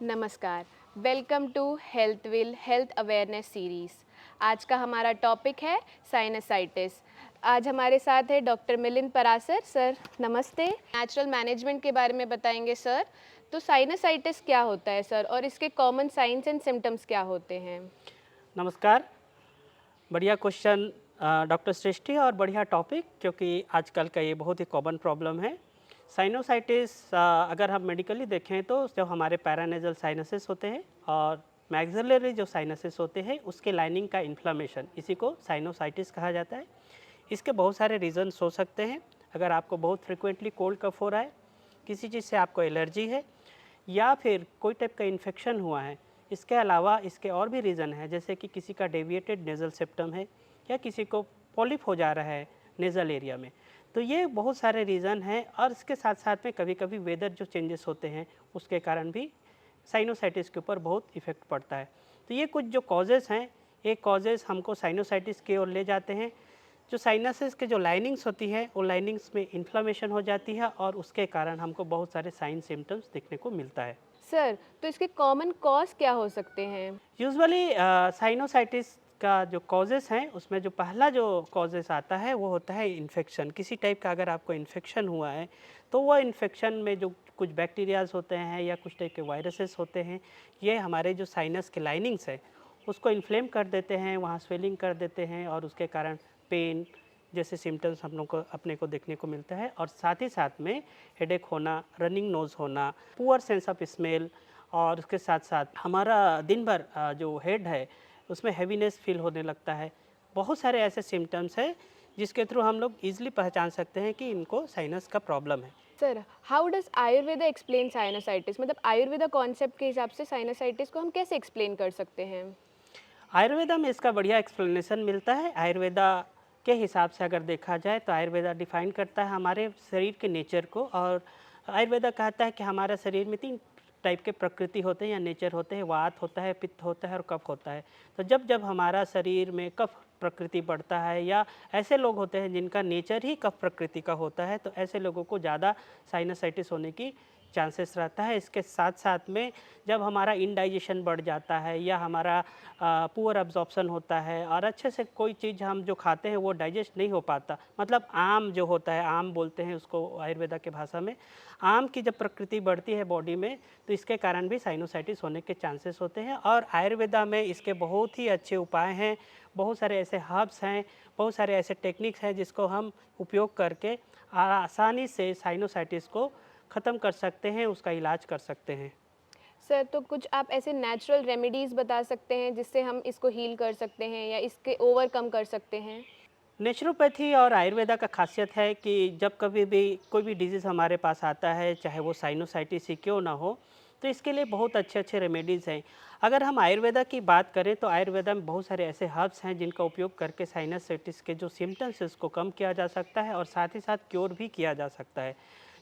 नमस्कार। Welcome to health will health awareness series. आज का हमारा टॉपिक है साइनसाइटिस। आज हमारे साथ है डॉक्टर मिलिंद परासर सर। नमस्ते। नेचुरल मैनेजमेंट के बारे में बताएंगे सर। तो साइनसाइटिस क्या होता है सर, और इसके कॉमन साइंस एंड सिम्टम्स क्या होते हैं? नमस्कार। बढ़िया क्वेश्चन डॉक्टर सृष्टि, और बढ़िया टॉपिक, क्योंकि आजकल का ये बहुत ही कॉमन प्रॉब्लम है। साइनोसाइटिस अगर हम मेडिकली देखें तो जो हमारे पैरानेजल साइनसेस होते हैं और मैक्सिलरी जो साइनसेस होते हैं उसके लाइनिंग का इन्फ्लामेशन, इसी को साइनोसाइटिस कहा जाता है। इसके बहुत सारे रीजंस हो सकते हैं। अगर आपको बहुत फ्रिक्वेंटली कोल्ड कफ हो रहा है, किसी चीज़ से आपको एलर्जी है, या फिर कोई टाइप का इन्फेक्शन हुआ है। इसके अलावा इसके और भी रीज़न है, जैसे कि किसी का डेविएटेड नेज़ल सेप्टम है या किसी को पॉलिप हो जा रहा है नेज़ल एरिया में। तो ये बहुत सारे रीज़न हैं, और इसके साथ साथ में कभी कभी वेदर जो चेंजेस होते हैं उसके कारण भी साइनोसाइटिस के ऊपर बहुत इफ़ेक्ट पड़ता है। तो ये कुछ जो कॉजेज़ हैं, ये कॉजेज़ हमको साइनोसाइटिस की ओर ले जाते हैं। जो साइनसेस के जो लाइनिंग्स होती है, वो लाइनिंग्स में इन्फ्लामेशन हो जाती है, और उसके कारण हमको बहुत सारे साइन सिम्टम्स दिखने को मिलता है। सर, तो इसके कॉमन कॉज क्या हो सकते हैं? यूजुअली साइनोसाइटिस का जो कॉजेस हैं, उसमें जो पहला जो कॉजेस आता है वो होता है इन्फेक्शन। किसी टाइप का अगर आपको इन्फेक्शन हुआ है, तो वह इन्फेक्शन में जो कुछ बैक्टीरियाज होते हैं या कुछ टाइप के वायरसेस होते हैं, ये हमारे जो साइनस के लाइनिंग्स है उसको इन्फ्लेम कर देते हैं, वहाँ स्वेलिंग कर देते हैं, और उसके कारण पेन जैसे सिम्टम्स हम लोग को अपने को देखने को मिलता है। और साथ ही साथ में हेडेक होना, रनिंग नोज़ होना, पुअर सेंस ऑफ स्मेल, और उसके साथ साथ हमारा दिन भर जो हेड है उसमें हैवीनेस फील होने लगता है। बहुत सारे ऐसे सिम्टम्स हैं जिसके थ्रू हम लोग ईज़िली पहचान सकते हैं कि इनको साइनस का प्रॉब्लम है। Sir, how does Ayurveda explain sinusitis? मतलब आयुर्वेदा कॉन्सेप्ट के हिसाब से साइनसाइटिस को हम कैसे एक्सप्लेन कर सकते हैं? आयुर्वेदा में इसका बढ़िया एक्सप्लेनेशन मिलता है। आयुर्वेदा के हिसाब से अगर देखा जाए तो आयुर्वेदा डिफाइन करता है हमारे शरीर के नेचर को, और आयुर्वेदा कहता है कि हमारा शरीर में 3 टाइप के प्रकृति होते हैं या नेचर होते हैं। वात होता है, पित्त होता है और कफ होता है। तो जब जब हमारा शरीर में कफ प्रकृति बढ़ता है, या ऐसे लोग होते हैं जिनका नेचर ही कफ प्रकृति का होता है, तो ऐसे लोगों को ज़्यादा साइनसाइटिस होने की चांसेस रहता है। इसके साथ साथ में जब हमारा इंडाइजेशन बढ़ जाता है, या हमारा पुअर अब्जॉर्प्शन होता है, और अच्छे से कोई चीज़ हम जो खाते हैं वो डाइजेस्ट नहीं हो पाता, मतलब आम जो होता है, आम बोलते हैं उसको आयुर्वेदा के भाषा में, आम की जब प्रकृति बढ़ती है बॉडी में, तो इसके कारण भी साइनोसाइटिस होने के चांसेस होते हैं। और आयुर्वेदा में इसके बहुत ही अच्छे उपाय हैं। बहुत सारे ऐसे हर्ब्स हैं, बहुत सारे ऐसे टेक्निक्स हैं जिसको हम उपयोग करके आसानी से साइनोसाइटिस को ख़त्म कर सकते हैं, उसका इलाज कर सकते हैं। सर, तो कुछ आप ऐसे नेचुरल रेमेडीज़ बता सकते हैं जिससे हम इसको हील कर सकते हैं या इसके ओवरकम कर सकते हैं? नेचुरोपैथी और आयुर्वेदा का खासियत है कि जब कभी भी कोई भी डिजीज़ हमारे पास आता है, चाहे वो साइनोसाइटिस ही क्यों ना हो, तो इसके लिए बहुत अच्छे अच्छे रेमेडीज़ हैं। अगर हम आयुर्वेदा की बात करें तो आयुर्वेदा में बहुत सारे ऐसे हर्ब्स हैं जिनका उपयोग करके साइनसाइटिस के जो सिम्टम्स है उसको कम किया जा सकता है, और साथ ही साथ क्योर भी किया जा सकता है।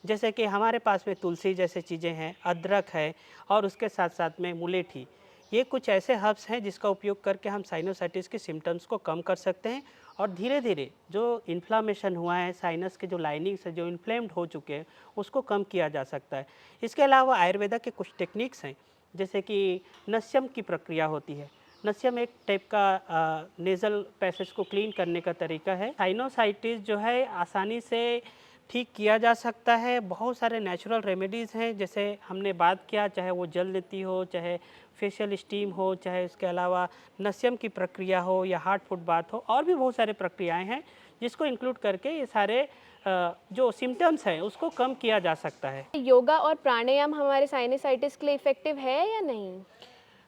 जैसे कि हमारे पास में तुलसी जैसे चीज़ें हैं, अदरक है, और उसके साथ साथ में मुलेठी। ये कुछ ऐसे हर्ब्स हैं जिसका उपयोग करके हम साइनोसाइटिस के सिम्टम्स को कम कर सकते हैं, और धीरे धीरे जो इन्फ्लामेशन हुआ है, साइनस के जो लाइनिंग्स है जो इन्फ्लेम्ड हो चुके हैं, उसको कम किया जा सकता है। इसके अलावा आयुर्वेदा के कुछ टेक्निक्स हैं, जैसे कि नस्यम की प्रक्रिया होती है। नस्यम एक टाइप का नेज़ल पैसेज को क्लीन करने का तरीका है। साइनोसाइटिस जो है आसानी से ठीक किया जा सकता है। बहुत सारे नेचुरल रेमेडीज़ हैं, जैसे हमने बात किया, चाहे वो जल लेती हो, चाहे फेशियल स्टीम हो, चाहे इसके अलावा नस्यम की प्रक्रिया हो, या हार्ट फुट बाथ हो, और भी बहुत सारे प्रक्रियाएं हैं जिसको इंक्लूड करके ये सारे जो सिम्टम्स हैं उसको कम किया जा सकता है। योगा और प्राणायाम हमारे साइनसाइटिस के लिए इफ़ेक्टिव है या नहीं?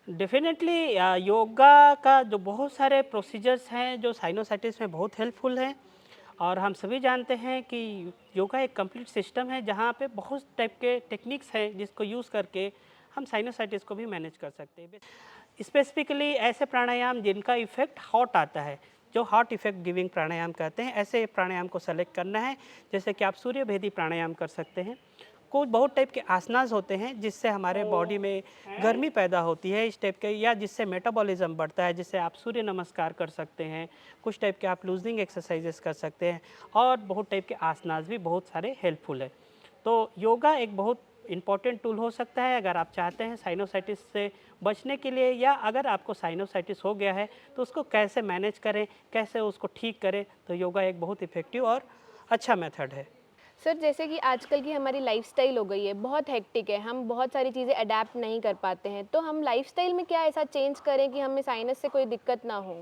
डेफिनेटली योगा का जो बहुत सारे प्रोसीजर्स हैं जो साइनोसाइटिस में बहुत हेल्पफुल हैं, और हम सभी जानते हैं कि योगा एक कंप्लीट सिस्टम है जहाँ पे बहुत टाइप के टेक्निक्स हैं जिसको यूज़ करके हम साइनोसाइटिस को भी मैनेज कर सकते हैं। स्पेसिफिकली ऐसे प्राणायाम जिनका इफेक्ट हॉट आता है, जो हॉट इफेक्ट गिविंग प्राणायाम कहते हैं, ऐसे प्राणायाम को सेलेक्ट करना है। जैसे कि आप सूर्य भेदी प्राणायाम कर सकते हैं। कुछ बहुत टाइप के आसनास होते हैं जिससे हमारे बॉडी में गर्मी पैदा होती है इस टाइप के, या जिससे मेटाबॉलिज्म बढ़ता है, जिससे आप सूर्य नमस्कार कर सकते हैं। कुछ टाइप के आप लूजनिंग एक्सरसाइजेस कर सकते हैं, और बहुत टाइप के आसनास भी बहुत सारे हेल्पफुल है। तो योगा एक बहुत इम्पॉर्टेंट टूल हो सकता है अगर आप चाहते हैं साइनोसाइटिस से बचने के लिए, या अगर आपको साइनोसाइटिस हो गया है तो उसको कैसे मैनेज करें, कैसे उसको ठीक करें। तो योगा एक बहुत इफ़ेक्टिव और अच्छा मेथड है। सर जैसे कि आजकल की हमारी लाइफस्टाइल हो गई है, बहुत हेक्टिक है, हम बहुत सारी चीज़ें अडेप्ट नहीं कर पाते हैं, तो हम लाइफस्टाइल में क्या ऐसा चेंज करें कि हमें साइनस से कोई दिक्कत ना हो?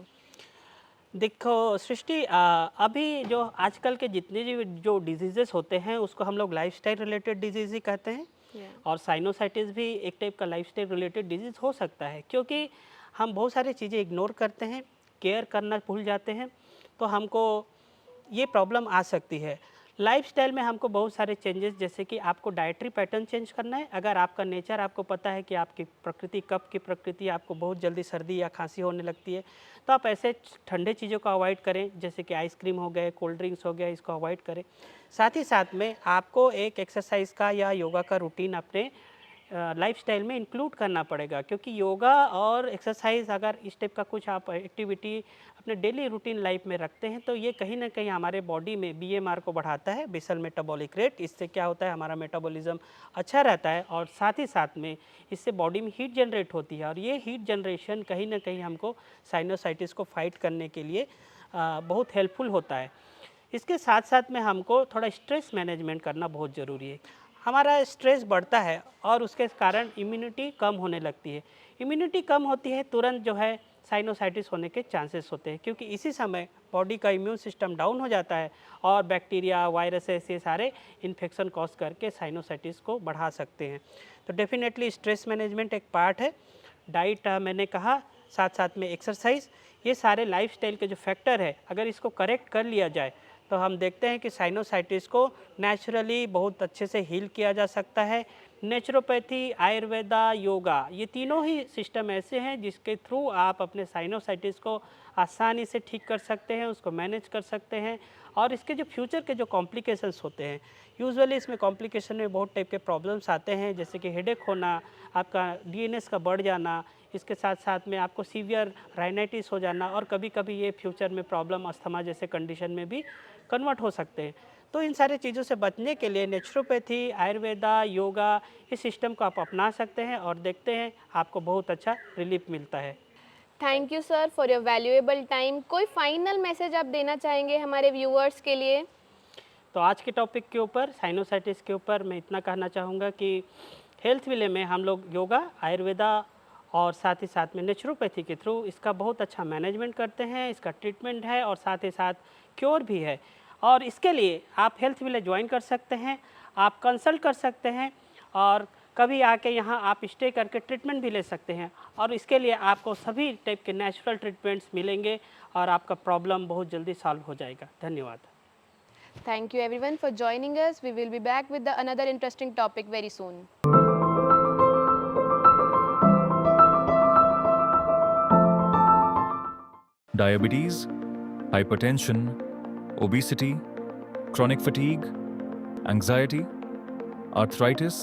देखो सृष्टि, अभी जो आजकल के जितने जो डिजीज़ेस होते हैं उसको हम लोग लाइफस्टाइल रिलेटेड डिजीज़ ही कहते हैं। और साइनोसाइटिस भी एक टाइप का लाइफस्टाइल रिलेटेड डिजीज़ हो सकता है, क्योंकि हम बहुत सारी चीज़ें इग्नोर करते हैं, केयर करना भूल जाते हैं, तो हमको ये प्रॉब्लम आ सकती है। लाइफ़स्टाइल में हमको बहुत सारे चेंजेस, जैसे कि आपको डाइटरी पैटर्न चेंज करना है। अगर आपका नेचर, आपको पता है कि आपकी प्रकृति, कफ की प्रकृति आपको बहुत जल्दी सर्दी या खांसी होने लगती है, तो आप ऐसे ठंडे चीज़ों को अवॉइड करें, जैसे कि आइसक्रीम हो गए, कोल्ड ड्रिंक्स हो गया, इसको अवॉइड करें। साथ ही साथ में आपको एक एक्सरसाइज का या योगा का रूटीन अपने लाइफस्टाइल में इंक्लूड करना पड़ेगा, क्योंकि योगा और एक्सरसाइज, अगर इस टाइप का कुछ आप एक्टिविटी अपने डेली रूटीन लाइफ में रखते हैं, तो ये कहीं ना कहीं हमारे बॉडी में बीएमआर को बढ़ाता है, बेसल मेटाबॉलिक रेट। इससे क्या होता है, हमारा मेटाबॉलिज्म अच्छा रहता है, और साथ ही साथ में इससे बॉडी में हीट जनरेट होती है, और ये हीट जनरेशन कहीं ना कहीं हमको साइनोसाइटिस को फाइट करने के लिए बहुत हेल्पफुल होता है। इसके साथ साथ में हमको थोड़ा स्ट्रेस मैनेजमेंट करना बहुत ज़रूरी है। हमारा स्ट्रेस बढ़ता है और उसके कारण इम्यूनिटी कम होने लगती है। इम्यूनिटी कम होती है, तुरंत जो है साइनोसाइटिस होने के चांसेस होते हैं, क्योंकि इसी समय बॉडी का इम्यून सिस्टम डाउन हो जाता है और बैक्टीरिया, वायरसेस, ये सारे इन्फेक्शन कॉज करके साइनोसाइटिस को बढ़ा सकते हैं। तो डेफिनेटली स्ट्रेस मैनेजमेंट एक पार्ट है। डाइट मैंने कहा, साथ साथ में एक्सरसाइज, ये सारे लाइफस्टाइल के जो फैक्टर है, अगर इसको करेक्ट कर लिया जाए तो हम देखते हैं कि साइनोसाइटिस को नेचुरली बहुत अच्छे से हील किया जा सकता है। नेचुरोपैथी, आयुर्वेदा, योगा, ये तीनों ही सिस्टम ऐसे हैं जिसके थ्रू आप अपने साइनोसाइटिस को आसानी से ठीक कर सकते हैं, उसको मैनेज कर सकते हैं। और इसके जो फ्यूचर के जो कॉम्प्लिकेशंस होते हैं, यूजुअली इसमें कॉम्प्लिकेशन में बहुत टाइप के प्रॉब्लम्स आते हैं, जैसे कि हेडेक होना, आपका डीएनएस का बढ़ जाना, इसके साथ साथ में आपको सीवियर राइनाइटिस हो जाना, और कभी कभी ये फ्यूचर में प्रॉब्लम अस्थमा जैसे कंडीशन में भी कन्वर्ट हो सकते हैं। तो इन सारी चीज़ों से बचने के लिए नेचुरोपैथी, आयुर्वेदा, योगा, इस सिस्टम को आप अपना सकते हैं, और देखते हैं आपको बहुत अच्छा रिलीफ मिलता है। Thank you sir for your valuable time. कोई फाइनल मैसेज आप देना चाहेंगे हमारे व्यूअर्स के लिए? तो आज के टॉपिक के ऊपर, साइनोसाइटिस के ऊपर, मैं इतना कहना चाहूँगा कि हेल्थ विले में हम लोग योगा, आयुर्वेदा और साथ ही साथ में नेचुरोपैथी के थ्रू इसका बहुत अच्छा मैनेजमेंट करते हैं, इसका ट्रीटमेंट है और साथ ही साथ क्योर भी है। और इसके लिए आप हेल्थ विले ज्वाइन कर सकते हैं, आप कंसल्ट कर सकते हैं, और कभी आके यहाँ आप स्टे करके ट्रीटमेंट भी ले सकते हैं। और इसके लिए आपको सभी टाइप के नेचुरल ट्रीटमेंट्स मिलेंगे और आपका प्रॉब्लम बहुत जल्दी सॉल्व हो जाएगा। धन्यवाद। Thank you everyone for joining us. We will be back with another interesting topic very soon. Diabetes, hypertension, obesity, chronic fatigue, anxiety, arthritis,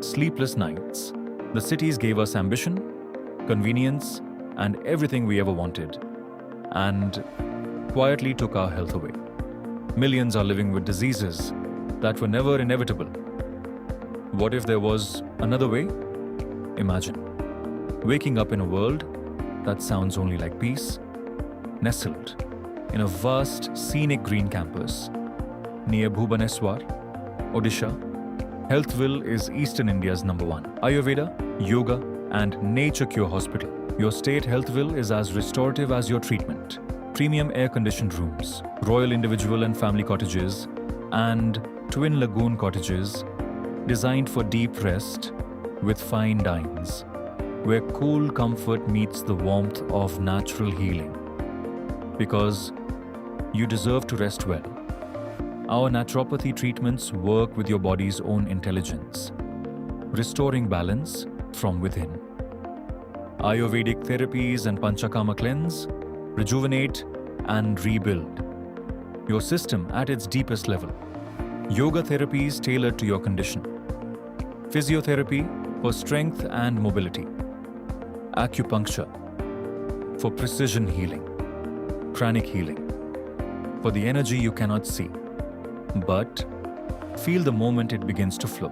sleepless nights. The cities gave us ambition, convenience, and everything we ever wanted, and quietly took our health away. Millions are living with diseases that were never inevitable. What if there was another way? Imagine waking up in a world that sounds only like peace, nestled in a vast scenic green campus near Bhubaneswar, Odisha. Healthville is Eastern India's #1 Ayurveda, Yoga and Nature Cure hospital. Your state Healthville is as restorative as your treatment. Premium air-conditioned rooms, royal individual and family cottages, and twin lagoon cottages designed for deep rest with fine dines, where cool comfort meets the warmth of natural healing. Because you deserve to rest well. Our naturopathy treatments work with your body's own intelligence, restoring balance from within. Ayurvedic therapies and Panchakarma cleanse, rejuvenate and rebuild your system at its deepest level. Yoga therapies tailored to your condition. Physiotherapy for strength and mobility. Acupuncture for precision healing. Pranic healing for the energy you cannot see, but feel the moment it begins to flow.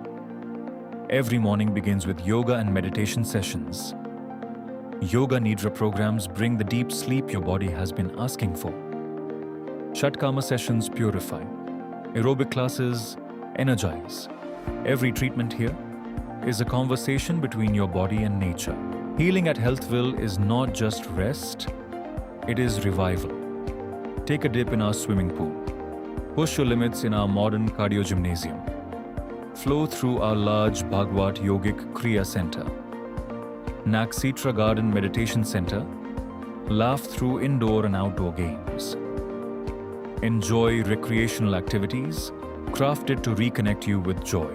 Every morning begins with yoga and meditation sessions. Yoga Nidra programs bring the deep sleep your body has been asking for. Shatkama sessions purify. Aerobic classes energize. Every treatment here is a conversation between your body and nature. Healing at Healthville is not just rest, it is revival. Take a dip in our swimming pool. Push your limits in our modern cardio gymnasium. Flow through our large Bhagwat Yogic Kriya Center. Naksitra Garden Meditation Center. Laugh through indoor and outdoor games. Enjoy recreational activities crafted to reconnect you with joy.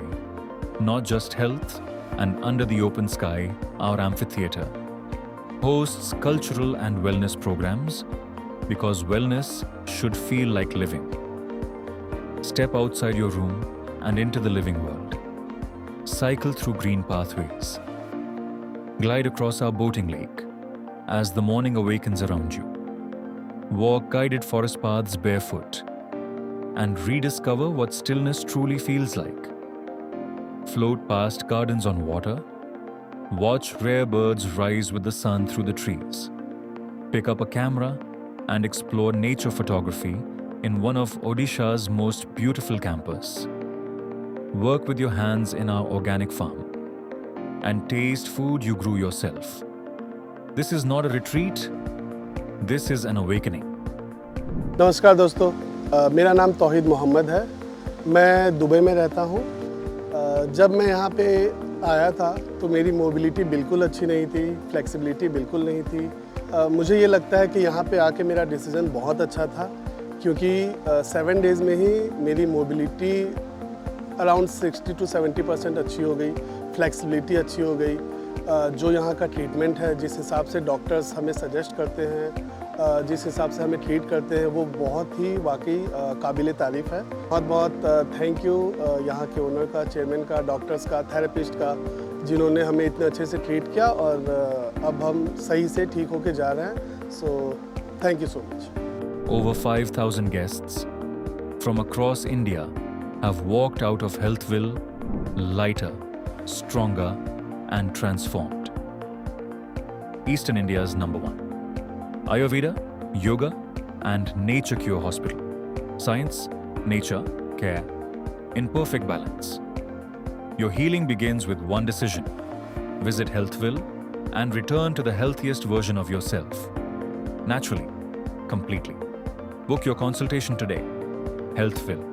Not just health, and under the open sky, our amphitheater hosts cultural and wellness programs because wellness should feel like living. Step outside your room and into the living world. Cycle through green pathways. Glide across our boating lake as the morning awakens around you. Walk guided forest paths barefoot and rediscover what stillness truly feels like. Float past gardens on water. Watch rare birds rise with the sun through the trees. Pick up a camera and explore nature photography in one of Odisha's most beautiful campus. Work with your hands in our organic farm and taste food you grew yourself. This is not a retreat, this is an awakening. नमस्कार दोस्तों, मेरा नाम तौहीद मोहम्मद है। मैं Dubai में रहता हूँ। जब मैं यहाँ पे आया था तो मेरी मोबिलिटी बिल्कुल अच्छी नहीं थी, फ्लेक्सिबिलिटी बिल्कुल नहीं थी। मुझे ये लगता है कि यहाँ पे आके मेरा डिसीजन बहुत अच्छा था, क्योंकि 7 डेज़ में ही मेरी मोबिलिटी अराउंड 60 to 70% अच्छी हो गई, फ्लेक्सिबिलिटी अच्छी हो गई। जो यहाँ का ट्रीटमेंट है, जिस हिसाब से डॉक्टर्स हमें सजेस्ट करते हैं, जिस हिसाब से हमें ट्रीट करते हैं, वो बहुत ही वाकई काबिल तारीफ़ है। बहुत बहुत थैंक यू यहाँ के ओनर का, चेयरमैन का, डॉक्टर्स का, थेरेपिस्ट का, जिन्होंने हमें इतने अच्छे से ट्रीट किया और अब हम सही से ठीक होके जा रहे हैं। So thank you so much. Over 5,000 guests from across India have walked out of Healthville lighter, stronger, and transformed. Eastern India's #1. Ayurveda, Yoga, and Nature Cure Hospital. Science, nature, care, in perfect balance. Your healing begins with one decision. Visit Healthville and return to the healthiest version of yourself. Naturally, completely. Book your consultation today. Healthville.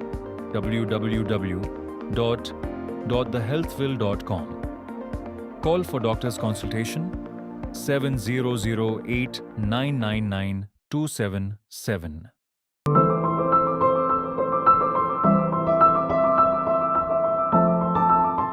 www.thehealthville.com. Call for doctor's consultation 7008 999 277.